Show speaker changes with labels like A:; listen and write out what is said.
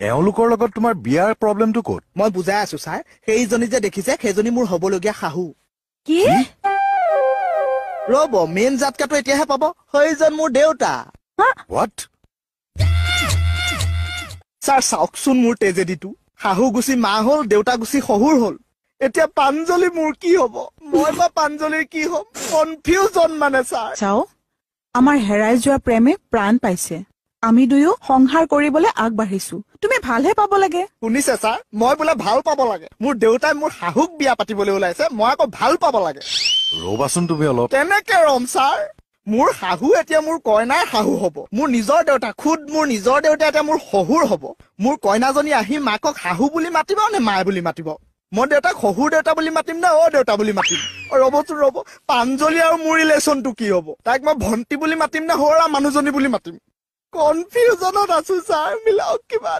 A: এওঁলোকৰ লগত তোমাৰ বিয়াৰ প্ৰব্লেমটো ক'ত?
B: মই বুজাই আছো ছাৰ সেইজনী যে দেখিছে সেইজনী মোৰ হবলগীয়া শাহু
C: কি
B: ৰব মেইন জাতকাটো এতিয়াহে পাব সেইজন মোৰ দেউতা
A: হোৱাট?
B: ছাৰ চাওকচোন মোৰ তেজেদিটো শাহু গুচি মা হল দেউতা গুচি শহুৰ হল এতিয়া পাঞ্জলি মোৰ কি হব মই বা পাঞ্জলিৰ কি হম কনফিউজন মানে ছাৰ
C: চাও আমাৰ হেৰাই যোৱা প্ৰেমে প্ৰাণ পাইছে আমি দুয়ো সংহাৰ কৰিবলৈ আগবাঢ়িছো তুমি ভালহে পাব লাগে
B: শুনিছে ছাৰ মই বোলে ভাল পাব লাগে মোৰ দেউতাই মোৰ শাহুক বিয়া পাতিবলৈ ওলাইছে মই আকৌ ভাল পাব লাগে
A: ৰবাচোন তুমি অলপ।
B: কেনেকে ৰম ছাৰ মোৰ শাহু এতিয়া মোৰ কইনাৰ শাহু হব মোৰ নিজৰ দেউতা খুদ মোৰ নিজৰ দেউতা এতিয়া মোৰ শহুৰ হব মোৰ কইনাজনী আহি মাকক শাহু বুলি মাতিব নে মায়ে বুলি মাতিব মই দেউতাক শহুৰ দেউতা বুলি মাতিম নে দেউতা বুলি মাতিম ৰবচোন ৰব পাঞ্জলি আৰু মোৰ ৰিলেশ্যনটো কি হব তাইক মই ভন্টি বুলি মাতিম নে সৰা মানুহজনী বুলি মাতিম কনফিউজনত আছো ছাৰ মিলাওক কিবা